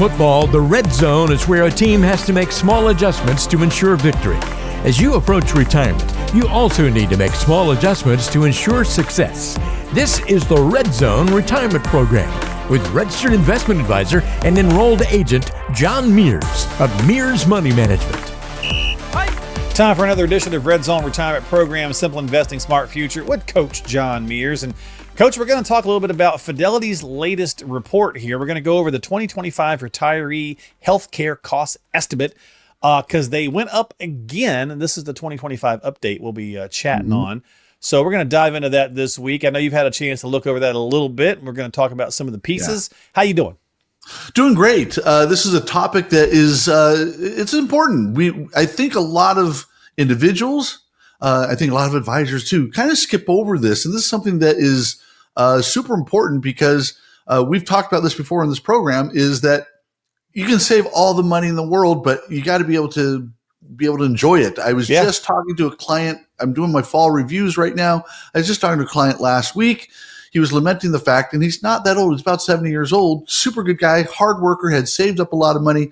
football, the red zone is where a team has to make small adjustments to ensure victory. As you approach retirement, you also need to make small adjustments to ensure success. This is the Red Zone Retirement Program with registered investment advisor and enrolled agent John Mears of Mears Money Management. Time for another edition of Red Zone Retirement Program, Simple Investing, Smart Future with Coach John Mears. And Coach, we're going to talk a little bit about Fidelity's latest report here. We're going to go over the 2025 retiree healthcare cost estimate because they went up again. And this is the 2025 update we'll be chatting on. So we're going to dive into that this week. I know you've had a chance to look over that a little bit, and we're going to talk about some of the pieces. Yeah. How you doing? Doing great. This is a topic that is it's important. I think a lot of individuals, I think a lot of advisors too, kind of skip over this. And this is something that is super important because we've talked about this before in this program, is that you can save all the money in the world, but you got to be able to enjoy it. I was just talking to a client. I'm doing my fall reviews right now. I was just talking to a client last week. He was lamenting the fact, and he's not that old. He's about 70 years old, super good guy, hard worker, had saved up a lot of money.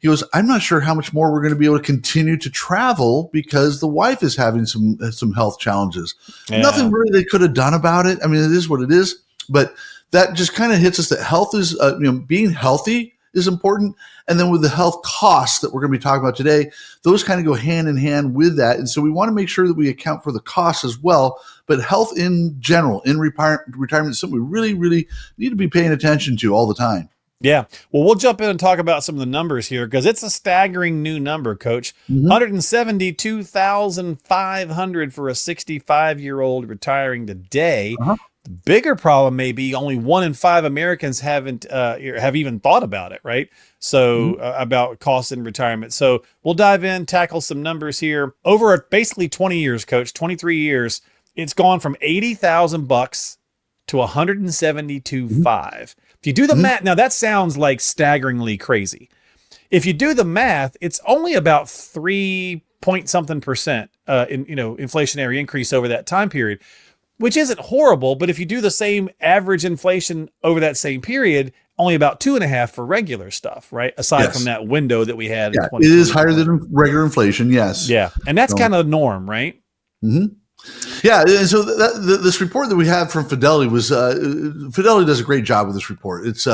He goes, I'm not sure how much more we're going to be able to continue to travel because the wife is having some health challenges. Yeah. Nothing really they could have done about it. I mean, it is what it is, but that just kind of hits us that health is, being healthy is important. And then with the health costs that we're going to be talking about today, those kind of go hand in hand with that. And so we want to make sure that we account for the costs as well. But health in general, in retirement is something we really, really need to be paying attention to all the time. Yeah. Well, we'll jump in and talk about some of the numbers here because it's a staggering new number, Coach. $172,500 for a 65-year-old retiring today. The bigger problem may be only 1 in 5 Americans have even thought about it, right? So about costs in retirement. So we'll dive in, tackle some numbers here. Over basically 20 years, Coach, 23 years, it's gone from $80,000 to $172,500. If you do the math, now that sounds like staggeringly crazy. If you do the math, it's only about 3 point something percent inflationary increase over that time period, which isn't horrible. But if you do the same average inflation over that same period, only about 2.5 for regular stuff, right? Aside from that window that we had. Yeah, it is higher than regular inflation. Yes. Yeah. And that's kind of the norm, right? Yeah. And so this report that we have from Fidelity was, Fidelity does a great job with this report. It's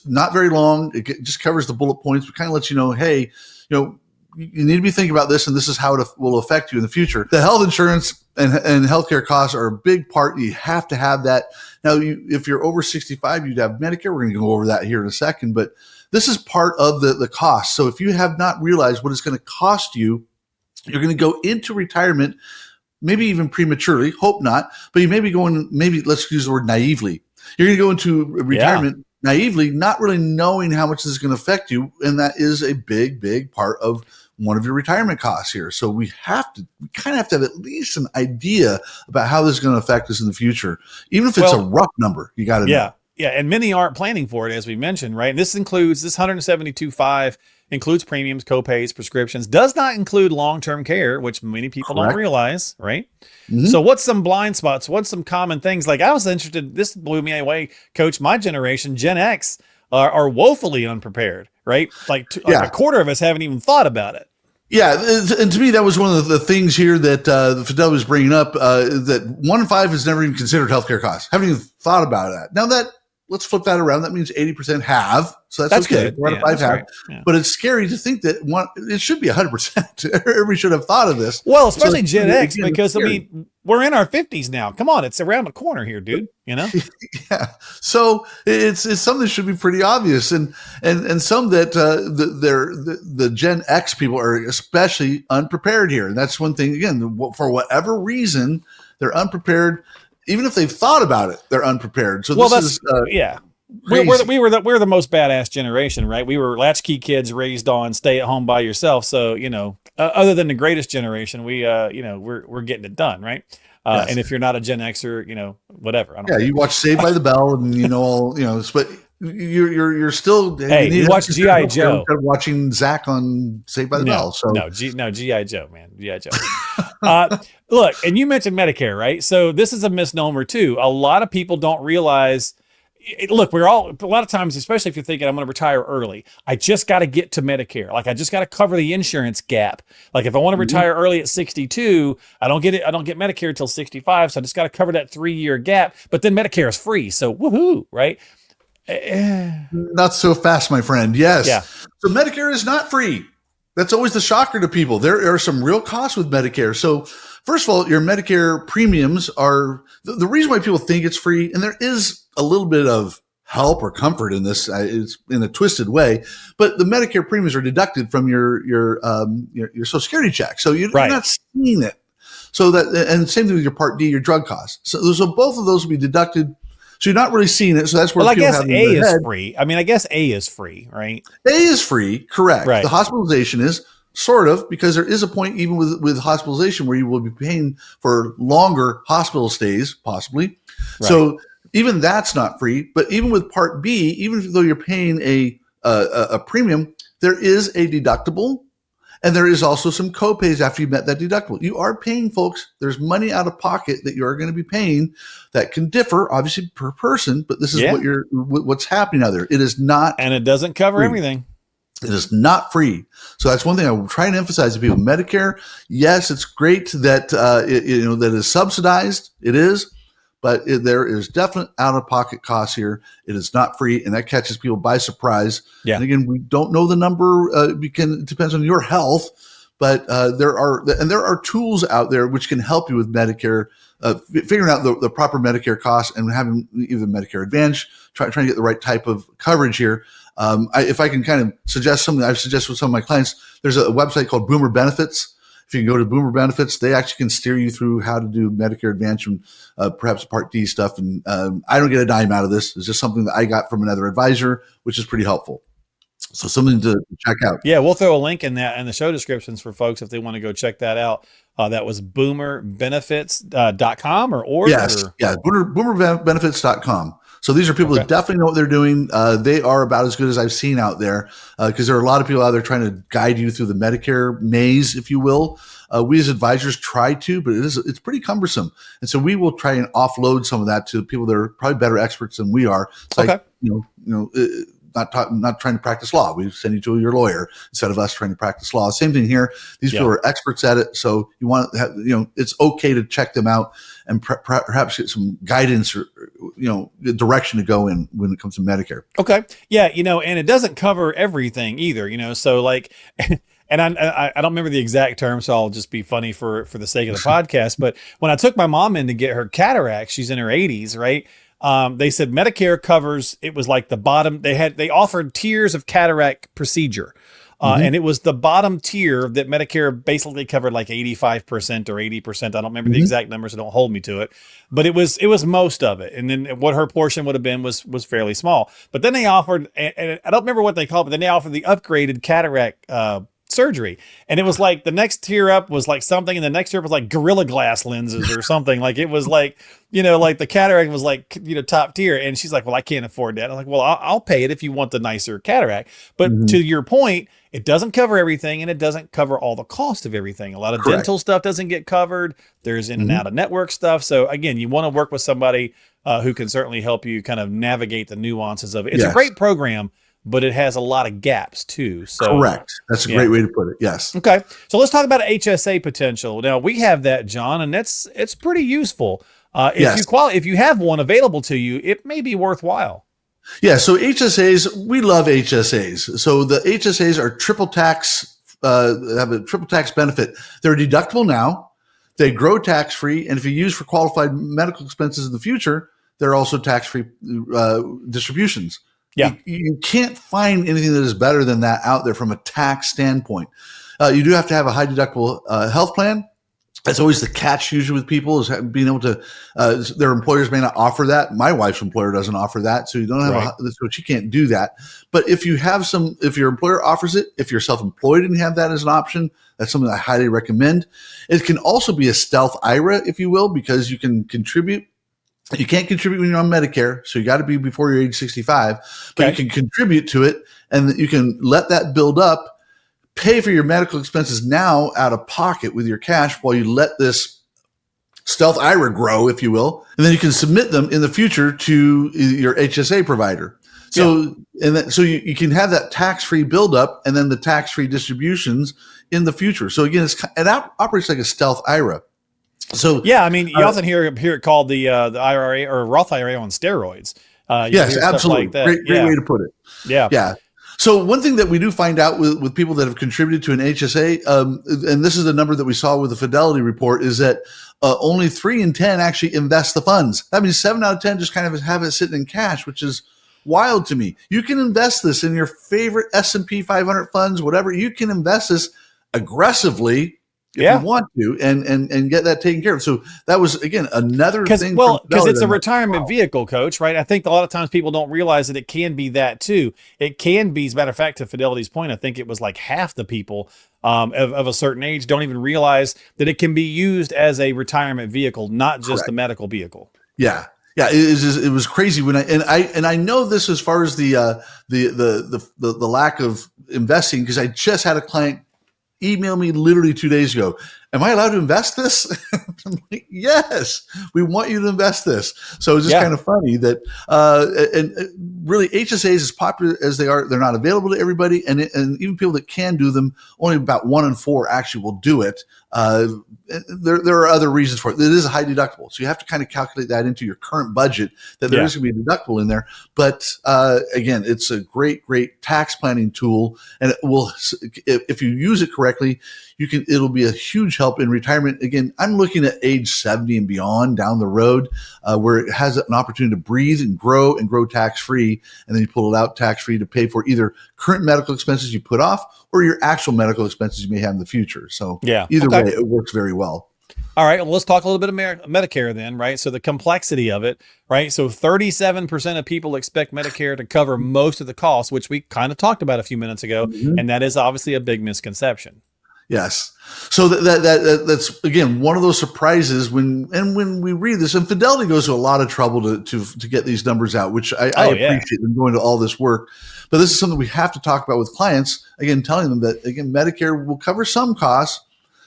not very long. It just covers the bullet points, but kind of lets you know, hey, you need to be thinking about this, and this is how it will affect you in the future. The health insurance and healthcare costs are a big part. You have to have that. Now, if you're over 65, you'd have Medicare. We're going to go over that here in a second, but this is part of the cost. So if you have not realized what it's going to cost you, you're going to go into retirement, maybe even prematurely, hope not, but you may be going, let's use the word naively. You're going to go into retirement naively, not really knowing how much this is going to affect you. And that is a big, big part of one of your retirement costs here. So we kind of have to have at least an idea about how this is going to affect us in the future. Even if it's a rough number, you got to know. Yeah. And many aren't planning for it, as we mentioned, right? And this includes this $172,500 includes premiums, copays, prescriptions, does not include long-term care, which many people don't realize, right? So what's some blind spots? What's some common things? Like I was interested, this blew me away, Coach, my generation, Gen X, are woefully unprepared, right? Like a quarter of us haven't even thought about it. Yeah, and to me, that was one of the things here that the Fidelity was bringing up, that 1 in 5 has never even considered healthcare costs, haven't even thought about that. Now let's flip that around. That means 80% have. So that's okay. Good. 1 in 5 have. Right. Yeah. But it's scary to think that it should be 100%. Everybody should have thought of this. Well, especially Gen X, because we're in our 50s now. Come on, it's around the corner here, dude. Yeah. So it's something that should be pretty obvious, and some that the Gen X people are especially unprepared here, and that's one thing. Again, for whatever reason, they're unprepared. Even if they've thought about it, they're unprepared. So we're the most badass generation, right? We were latchkey kids raised on stay at home by yourself. So, other than the greatest generation, we're getting it done, right? And if you're not a Gen Xer, whatever. I don't care. You watch Saved by the Bell and but you're still. Hey, you watch G.I. Joe instead of watching Zach on Saved by the Bell. So G.I. Joe, man, G.I. Joe. Look, and you mentioned Medicare, right? So this is a misnomer too. A lot of people don't realize look, we're all, a lot of times, especially if you're thinking I'm going to retire early, I just got to get to Medicare. Like I just got to cover the insurance gap. Like if I want to retire early at 62, I don't get Medicare until 65. So I just got to cover that 3-year gap, but then Medicare is free. So woohoo, right? Not so fast, my friend. Yes. Yeah. So Medicare is not free. That's always the shocker to people. There are some real costs with Medicare. So first of all, your Medicare premiums are the reason why people think it's free. And there is a little bit of help or comfort in this. It's in a twisted way, but the Medicare premiums are deducted from your Social Security check. So you're not seeing it. So and same thing with your Part D, your drug costs. So both of those will be deducted. So you're not really seeing it. So that's where I guess A is free. I mean, I guess A is free, right? A is free, correct. Right. The hospitalization is sort of, because there is a point even with hospitalization where you will be paying for longer hospital stays, possibly. Right. So even that's not free. But even with Part B, even though you're paying a premium, there is a deductible. And there is also some copays after you've met that deductible. You are paying, folks. There's money out of pocket that you are going to be paying that can differ, obviously, per person. But this is what's happening out there. It is not, and it doesn't cover free. Everything. It is not free. So that's one thing I will try and emphasize to people. Medicare, yes, it's great that that is subsidized. It is. But there is definite out-of-pocket costs here. It is not free, and that catches people by surprise. Yeah. And again, we don't know the number. It depends on your health, but there are tools out there which can help you with Medicare, figuring out the proper Medicare costs and having even Medicare Advantage, trying to get the right type of coverage here. If I can kind of suggest something I've suggested with some of my clients, there's a website called Boomer Benefits. If you can go to Boomer Benefits, they actually can steer you through how to do Medicare Advantage and perhaps Part D stuff. And I don't get a dime out of this. It's just something that I got from another advisor, which is pretty helpful. So something to check out. Yeah, we'll throw a link in the show descriptions for folks if they want to go check that out. That was boomerbenefits.com or yes, or? Yeah, boomerbenefits.com. So these are people that definitely know what they're doing. They are about as good as I've seen out there because there are a lot of people out there trying to guide you through the Medicare maze, if you will. We as advisors try to, but it's pretty cumbersome. And so we will try and offload some of that to people that are probably better experts than we are. It's like, not trying to practice law. We send you to your lawyer instead of us trying to practice law. Same thing here. These people are experts at it. So you want to have, it's okay to check them out and perhaps get some guidance or, the direction to go in when it comes to Medicare. Okay. Yeah. And it doesn't cover everything either, so like, and I don't remember the exact term, so I'll just be funny for the sake of the podcast. But when I took my mom in to get her cataract, she's in her 80s, right? They said Medicare covers, it was like the bottom, they offered tiers of cataract procedure. And it was the bottom tier that Medicare basically covered like 85% or 80%. I don't remember the exact numbers, so don't hold me to it, but it was most of it. And then what her portion would have been was fairly small, but then they offered, and I don't remember what they called it, but then they offered the upgraded cataract, surgery. And it was like the next tier up was like something, and the next tier up was like Gorilla Glass lenses or something. Like it was like, like the cataract was like, top tier. And she's like, well, I can't afford that. I'm like, well, I'll pay it if you want the nicer cataract. But to your point, it doesn't cover everything, and it doesn't cover all the cost of everything. A lot of dental stuff doesn't get covered. There's in and out of network stuff. So again, you want to work with somebody who can certainly help you kind of navigate the nuances of it. It's a great program, but it has a lot of gaps too. So correct. That's a great way to put it. Yes. Okay. So let's talk about HSA Potential. Now we have that, John, and it's pretty useful. If you have one available to you, it may be worthwhile. Yeah. So HSAs, we love HSAs. So the HSAs are triple tax, have a triple tax benefit. They're deductible now. They grow tax free. And if you use for qualified medical expenses in the future, they're also tax free distributions. Yeah. You can't find anything that is better than that out there from a tax standpoint. You do have to have a high deductible health plan. That's always the catch usually with people is being able to, their employers may not offer that. My wife's employer doesn't offer that. So you don't have, so she can't do that. But if you have if your employer offers it, if you're self-employed and you have that as an option, that's something I highly recommend. It can also be a stealth IRA, if you will, because you can contribute. You can't contribute when you're on Medicare, so you got to be before you're age 65, but you can contribute to it, and you can let that build up, pay for your medical expenses now out of pocket with your cash while you let this stealth IRA grow, if you will, and then you can submit them in the future to your HSA provider. So, so you can have that tax-free buildup and then the tax-free distributions in the future. So again, it operates like a stealth IRA. So yeah, I mean, you often hear it called the IRA or Roth IRA on steroids. Yes, absolutely. Like that. Great way to put it. Yeah. Yeah. So one thing that we do find out with people that have contributed to an HSA, and this is the number that we saw with the Fidelity report, is that only 3 in 10 actually invest the funds. That means 7 out of 10 just kind of have it sitting in cash, which is wild to me. You can invest this in your favorite S&P 500 funds, whatever. You can invest this aggressively if you want to, and get that taken care of. So that was, again, another thing. Well, because it's a retirement vehicle, Coach, right? I think a lot of times people don't realize that it can be that too. It can be, as a matter of fact, to Fidelity's point, I think it was like half the people of a certain age don't even realize that it can be used as a retirement vehicle, not just the medical vehicle. Yeah. Yeah, it was crazy when I know this as far as the lack of investing, because I just had a client email me literally 2 days ago. Am I allowed to invest this? I'm like, yes, we want you to invest this. So it's just kind of funny that, and really HSAs, as popular as they are, they're not available to everybody. And even people that can do them, only about 1 in 4 actually will do it. There are other reasons for it. It is a high deductible. So you have to kind of calculate that into your current budget, that there is going to be a deductible in there. But again, it's a great tax planning tool. And it will, if you use it correctly, it'll be a huge help in retirement. Again, I'm looking at age 70 and beyond down the road, where it has an opportunity to breathe and grow tax free. And then you pull it out tax free to pay for either current medical expenses you put off or your actual medical expenses you may have in the future. So either way, it works very well. All right. Well, let's talk a little bit of Medicare then, right? So the complexity of it, right? So 37% of people expect Medicare to cover most of the costs, which we kind of talked about a few minutes ago. And that is obviously a big misconception. Yes. So that's again one of those surprises when we read this, and Fidelity goes to a lot of trouble to get these numbers out, which I appreciate them going to all this work. But this is something we have to talk about with clients, again, telling them that, again, Medicare will cover some costs.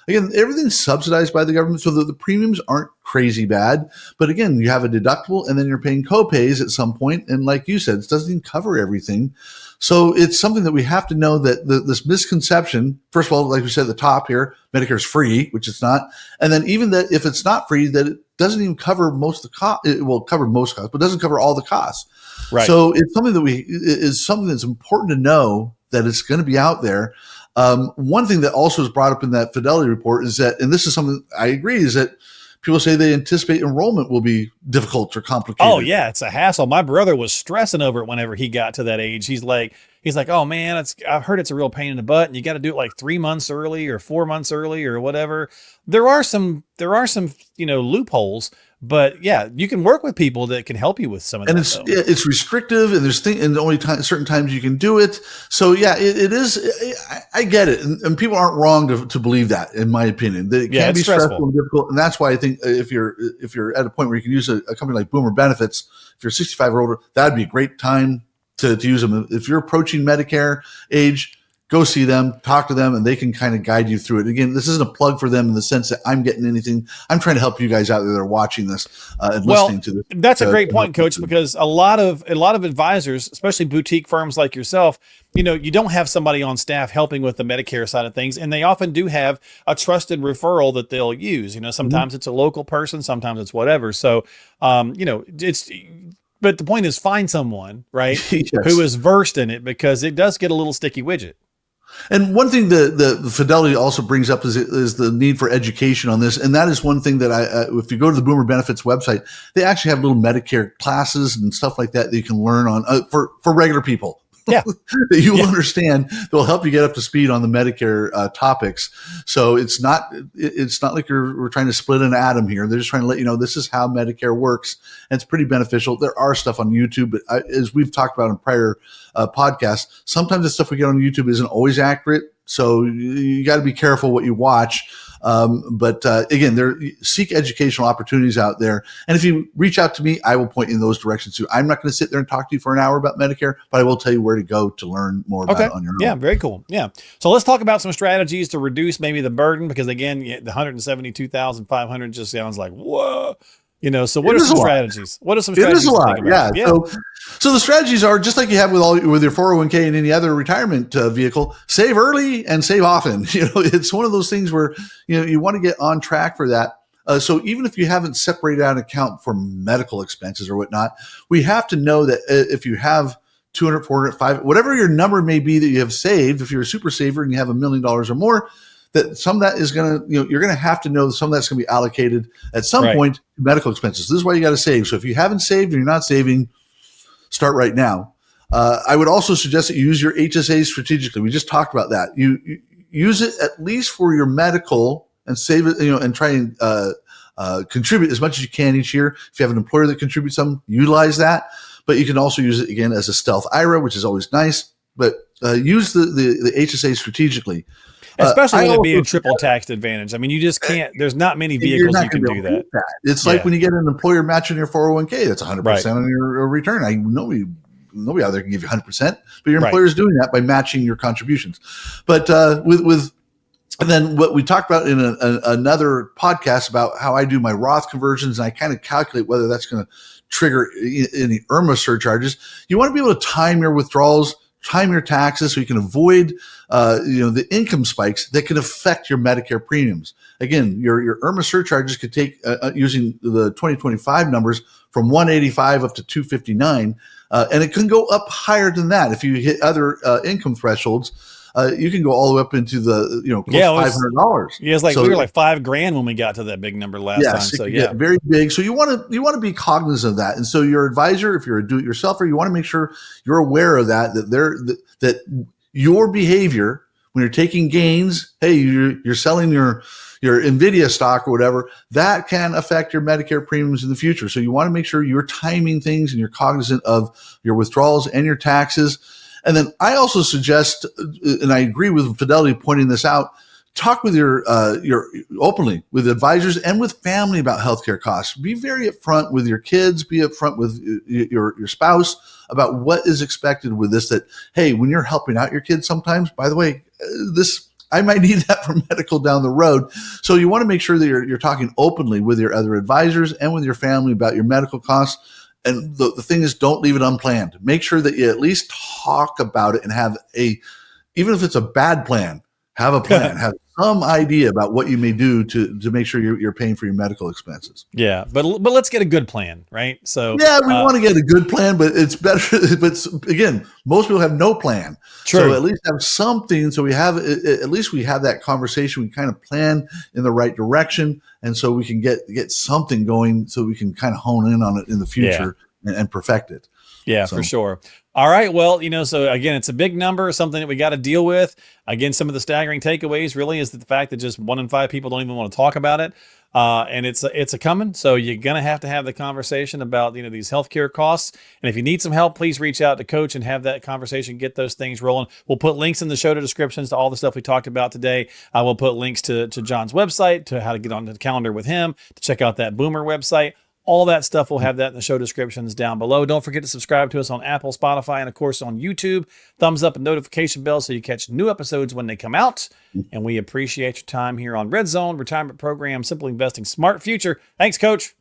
Again, everything's subsidized by the government, so that the premiums aren't crazy bad. But again, you have a deductible and then you're paying co-pays at some point. And like you said, it doesn't even cover everything. So it's something that we have to know, that this misconception, first of all, like we said at the top here, Medicare is free, which it's not. And then even that if it's not free, that it doesn't even cover most of the cost. It will cover most costs, but doesn't cover all the costs. Right. So it's something that's important to know, that it's going to be out there. One thing that also is brought up in that Fidelity report is that, and this is something I agree, is that people say they anticipate enrollment will be difficult or complicated. Oh yeah, it's a hassle. My brother was stressing over it whenever he got to that age. He's like, oh man, I've heard it's a real pain in the butt, and you got to do it like 3 months early or 4 months early or whatever. There are some, loopholes. But yeah, you can work with people that can help you with some of that. And it's restrictive, and there's and only certain times you can do it. So yeah, it is. I get it, and people aren't wrong to believe that, in my opinion. That it can be stressful and difficult, and that's why I think if you're at a point where you can use a company like Boomer Benefits, if you're 65 or older, that'd be a great time to use them. If you're approaching Medicare age, go see them, talk to them, and they can kind of guide you through it. Again, this isn't a plug for them in the sense that I'm getting anything. I'm trying to help you guys out there that are watching this and listening to this. That's a great point, Coach, because a lot of advisors, especially boutique firms like yourself, you don't have somebody on staff helping with the Medicare side of things, and they often do have a trusted referral that they'll use. Sometimes it's a local person, sometimes it's whatever. So, but the point is, find someone, right, who is versed in it, because it does get a little sticky widget. And one thing the Fidelity also brings up is the need for education on this. And that is one thing that if you go to the Boomer Benefits website, they actually have little Medicare classes and stuff like that you can learn on for regular people. Yeah. That you will understand, that will help you get up to speed on the Medicare topics. So it's not like we're trying to split an atom here. They're just trying to let you know this is how Medicare works, and it's pretty beneficial. There are stuff on YouTube, but as we've talked about in prior podcasts, sometimes the stuff we get on YouTube isn't always accurate. So you got to be careful what you watch. But again, seek educational opportunities out there. And if you reach out to me, I will point you in those directions too. I'm not going to sit there and talk to you for an hour about Medicare, but I will tell you where to go to learn more about it on your own. Yeah, very cool. Yeah. So let's talk about some strategies to reduce maybe the burden, because again, the 172,500 just sounds like, whoa. So what are some strategies? What are some strategies? It is a lot. Yeah. So the strategies are just like you have with your 401k and any other retirement vehicle: save early and save often. It's one of those things where you want to get on track for that. So even if you haven't separated out an account for medical expenses or whatnot, we have to know that if you have 200, 400, 500, whatever your number may be that you have saved, if you're a super saver and you have $1 million or more, that some of that is going to, you're going to have to know that some of that's going to be allocated at some point to medical expenses. This is why you got to save. So if you haven't saved and you're not saving, start right now. I would also suggest that you use your HSA strategically. We just talked about that. You use it at least for your medical and save it, and try and contribute as much as you can each year. If you have an employer that contributes some, utilize that. But you can also use it again as a stealth IRA, which is always nice. But use the HSA strategically. Especially with it being triple taxed advantage. I mean, you just can't, there's not many vehicles you can do that. It's like when you get an employer match on your 401k, that's 100% on your return. Nobody out there can give you 100%, but your employer is doing that by matching your contributions. But and then what we talked about in another podcast about how I do my Roth conversions, and I kind of calculate whether that's going to trigger any IRMA surcharges. You want to be able to time your withdrawals, time your taxes, so you can avoid the income spikes that can affect your Medicare premiums. Again, your IRMA surcharges could take using the 2025 numbers from 185 up to 259, and it can go up higher than that if you hit other income thresholds. You can go all the way up into the close to $500. Yeah, it's like we were like $5,000 when we got to that big number last time. So very big. So you want to be cognizant of that. And so your advisor, if you're a do-it-yourselfer, you want to make sure you're aware of that. That your behavior when you're taking gains, hey, you're selling your NVIDIA stock or whatever, that can affect your Medicare premiums in the future. So you want to make sure you're timing things and you're cognizant of your withdrawals and your taxes. And then I also suggest, and I agree with Fidelity pointing this out, talk with your openly with advisors and with family about healthcare costs. Be very upfront with your kids. Be upfront with your spouse about what is expected with this. That, hey, when you're helping out your kids, sometimes, by the way, I might need that for medical down the road. So you want to make sure that you're talking openly with your other advisors and with your family about your medical costs. And the thing is, don't leave it unplanned. Make sure that you at least talk about it and have even if it's a bad plan, have a plan, have some idea about what you may do to make sure you're paying for your medical expenses. Yeah, but let's get a good plan, right? So yeah, we want to get a good plan, but it's better. But again, most people have no plan. True. So at least have something. So we have at least we have that conversation. We kind of plan in the right direction, and so we can get something going. So we can kind of hone in on it in the future and perfect it. Yeah, for sure. All right. Well, so again, it's a big number, something that we got to deal with. Again, some of the staggering takeaways really is the fact that just 1 in 5 people don't even want to talk about it. And it's a coming. So you're going to have the conversation about, these healthcare costs. And if you need some help, please reach out to Coach and have that conversation, get those things rolling. We'll put links in the show descriptions to all the stuff we talked about today. I will put links to John's website, to how to get on the calendar with him, to check out that Boomer website. All that stuff, we'll have that in the show descriptions down below. Don't forget to subscribe to us on Apple, Spotify, and of course on YouTube. Thumbs up and notification bell so you catch new episodes when they come out. And we appreciate your time here on Red Zone Retirement Program, Simple Investing, Smart Future. Thanks, Coach.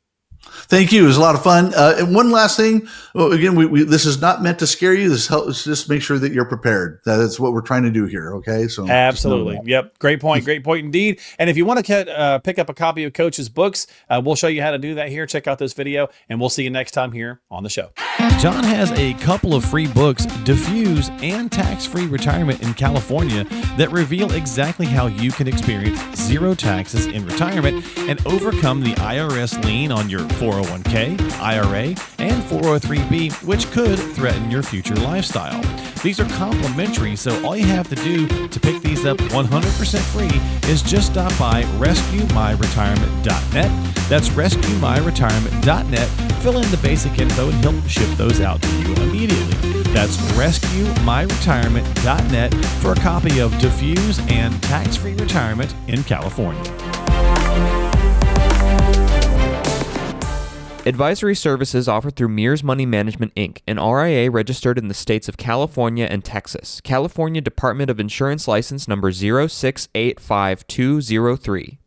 Thank you. It was a lot of fun. And one last thing. Well, again, this is not meant to scare you. This helps just make sure that you're prepared. That's what we're trying to do here. Okay. So absolutely. Yep. Great point. Great point indeed. And if you want to pick up a copy of Coach's books, we'll show you how to do that here. Check out this video and we'll see you next time here on the show. John has a couple of free books, Diffuse and Tax-Free Retirement in California, that reveal exactly how you can experience zero taxes in retirement and overcome the IRS lien on your 401k, IRA, and 403b, which could threaten your future lifestyle. These are complimentary, so all you have to do to pick these up 100% free is just stop by rescuemyretirement.net. That's rescuemyretirement.net. Fill in the basic info and he'll ship those out to you immediately. That's rescuemyretirement.net for a copy of Diffuse and Tax-Free Retirement in California. Advisory services offered through Mears Money Management, Inc., an RIA registered in the states of California and Texas. California Department of Insurance License number 0685203.